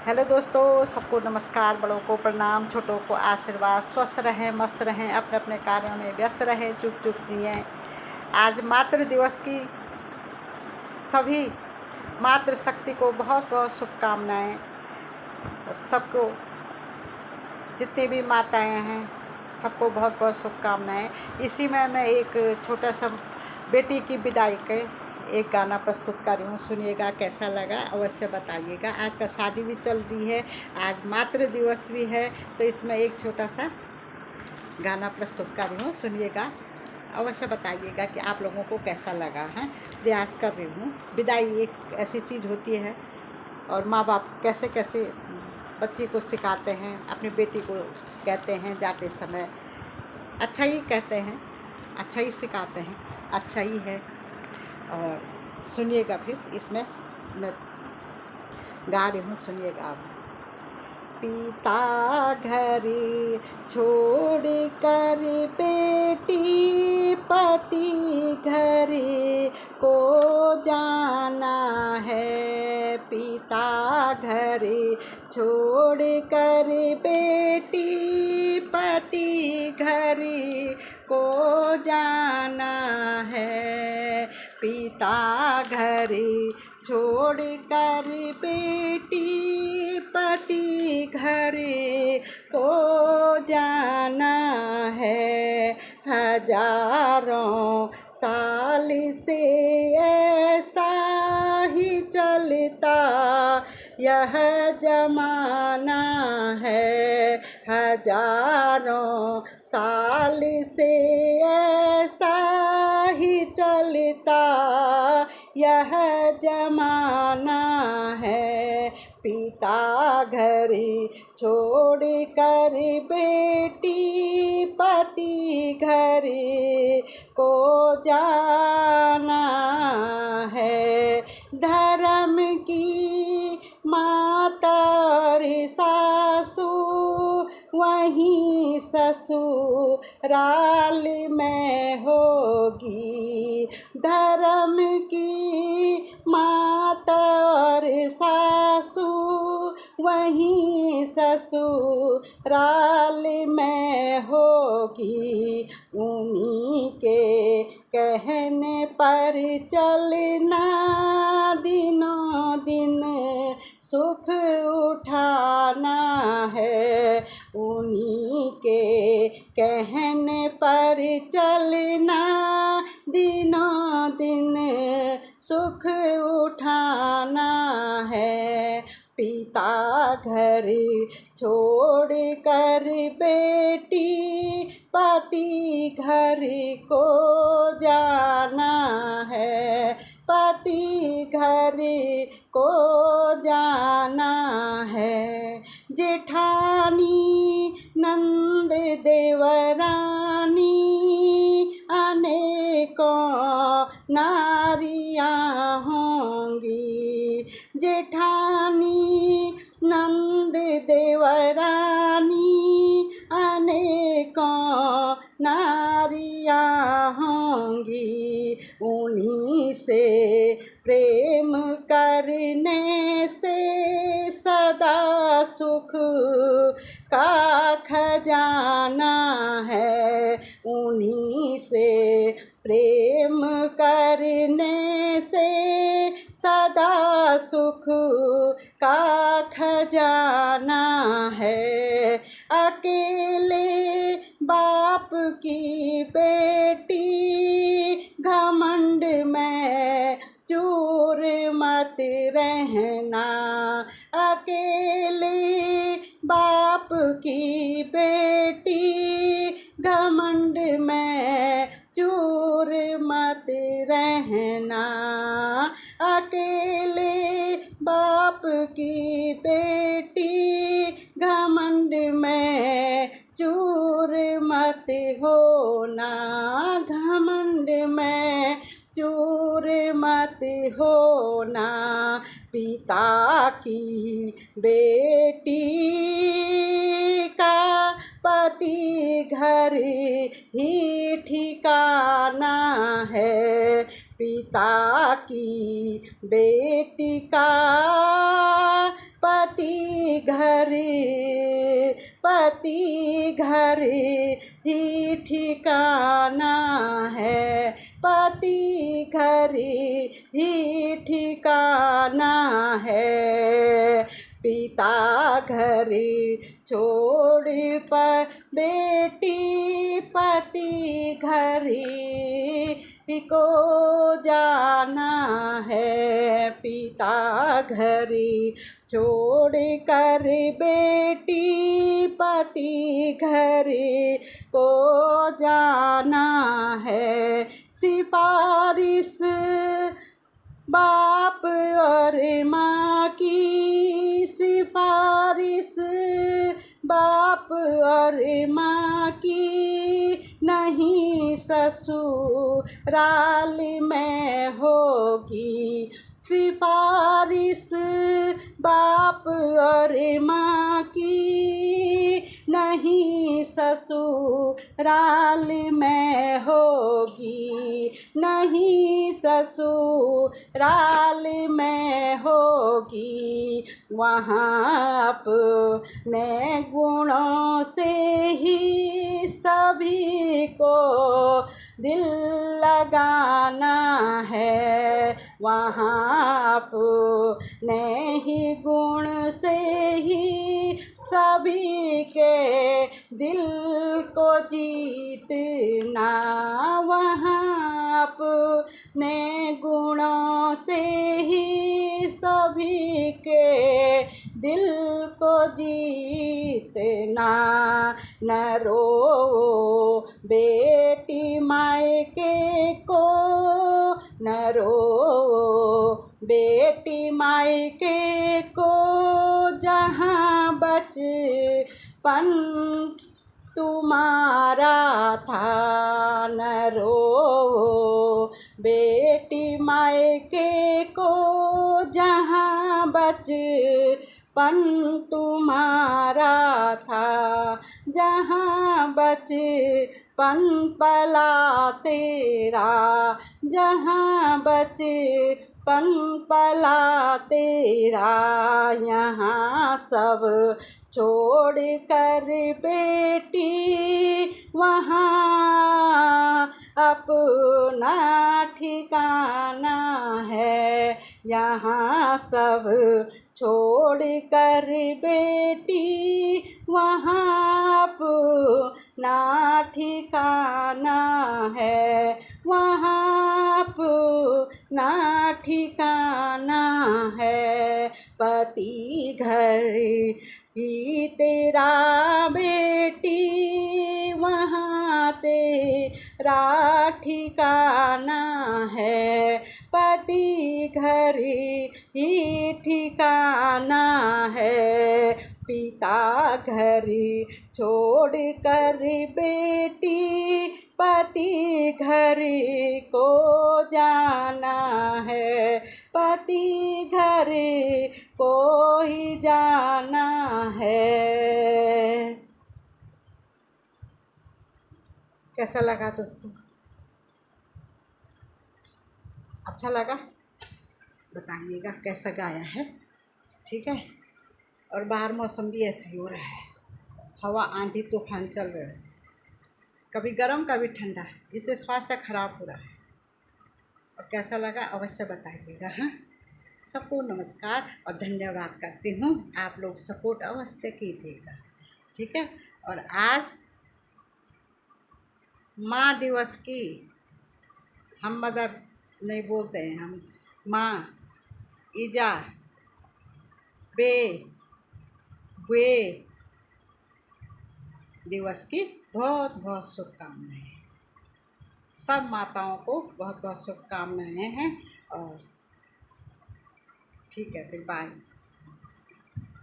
Hello दोस्तों, सबको नमस्कार। बड़ों को प्रणाम, छोटों को आशीर्वाद। स्वस्थ रहें, मस्त रहें, अपने अपने कार्यों में व्यस्त रहें, चुप चुप जिएं। आज मातृ दिवस की सभी मातृशक्ति को बहुत बहुत शुभकामनाएं। सबको, जितनी भी माताएं हैं, सबको बहुत बहुत शुभकामनाएं। इसी में मैं एक छोटा सा बेटी की विदाई के एक गाना प्रस्तुत कर रही हूँ। सुनिएगा, कैसा लगा अवश्य बताइएगा। आज का शादी भी चल रही है, आज मातृ दिवस भी है, तो इसमें एक छोटा सा गाना प्रस्तुत कर रही हूँ। सुनिएगा, अवश्य बताइएगा कि आप लोगों को कैसा लगा है। प्रयास कर रही हूँ। विदाई एक ऐसी चीज़ होती है, और माँ बाप कैसे कैसे बच्ची को सिखाते हैं, अपनी बेटी को कहते हैं जाते समय अच्छा ही कहते हैं, अच्छा ही सिखाते हैं, अच्छा ही है। और सुनिएगा, फिर इसमें मैं गा रही हूँ, सुनिएगा आप। पिता घर छोड़ कर बेटी पति घर को जाना है। पिता घर छोड़ कर बेटी पति घर को जाना है। पिता घर छोड़ कर बेटी पति घर को जाना है। हजारों साल से ऐसा ही चलता यह जमाना है। हजारों साल से ऐसा ही चलता यह जमाना है। पिता घर छोड़ कर बेटी पति घर को जाना है। धर्म की माता और सासू वहीं ससुराल में होगी। धर्म की माता और सासू वहीं ससुराल में होगी। उन्हीं के कहने पर चलना दिनों दिन सुख उठाना है। उन्हीं के कहने पर चलना दिनों दिन सुख उठाना है। पिता घर छोड़ कर बेटी पति घर को जाना है। पति घर को जाना है। जेठानी नंद देवरानी अनेकों नारियां होंगी। जेठानी नंद देवरानी अनेकों नारियां होंगी। उन्हीं से प्रेम करने से सदा सुख का खजाना है। उन्हीं से प्रेम करने से सदा सुख का खजाना है। अकेले बाप की बेटी घमंड में चूर मत रहना। अकेले बाप की बेटी घमंड में चूर मत रहना। अकेले बाप की बेटी घमंड में चूर मत होना। घमंड में चूर मत होना। पिता की बेटी का पति घर ही ठिकाना है। पिता की बेटी का पति घर पति घर ही ठिकाना है, पति घर ही ठिकाना है। पिता घर छोड़ पर बेटी पति घर को जाना है। पिता घर छोड़ कर बेटी पति घर को जाना है। सिफारिश बाप और माँ की, सिफारिश बाप और माँ की नहीं ससुराल में होगी। सिफारिश बाप और माँ की नहीं ससुराल में होगी, नहीं ससुराल में होगी। वहाँ अपने गुणों से ही सभी को दिल लगाना है। वहाँ अपने ही गुण से ही सभी के दिल को जीतना। वहाँ अपने गुणों से ही सभी के दिल को जीतना। न रो बेटी मायके को, न रो बेटी मायके को, जहाँ बचपन तुम्हारा था। न रो बेटी मायके को, जहाँ बचपन तुम्हारा था। जहाँ बचपन पला तेरा, जहाँ बचपन पला तेरा, यहाँ सब छोड़ कर बेटी वहाँ अपना ठिकाना है। यहाँ सब छोड़ कर बेटी वहाँ अपना ठिकाना है। वहाँ अपना ठिकाना है। पति घर ही तेरा बेटी वहाँ तेरा ठिकाना है। पति घर ही ठिकाना है। पिता घर छोड़ कर बेटी पति घर को जाना है। पति घर को ही जाना है। कैसा लगा दोस्तों? अच्छा लगा? बताइएगा कैसा गाया है। ठीक है। और बाहर मौसम भी ऐसे हो रहा है, हवा आंधी तूफान चल रहा है, कभी गर्म कभी ठंडा, इससे स्वास्थ्य खराब हो रहा है। और कैसा लगा अवश्य बताइएगा। हाँ, सबको नमस्कार और धन्यवाद करती हूँ। आप लोग सपोर्ट अवश्य कीजिएगा। ठीक है। और आज माँ दिवस की, हम मदर्स नहीं बोलते हैं, हम माँ, ईजा, बे, बुए दिवस की बहुत बहुत शुभकामनाएं। सब माताओं को बहुत बहुत शुभकामनाएं हैं। और ठीक है, फिर बाय।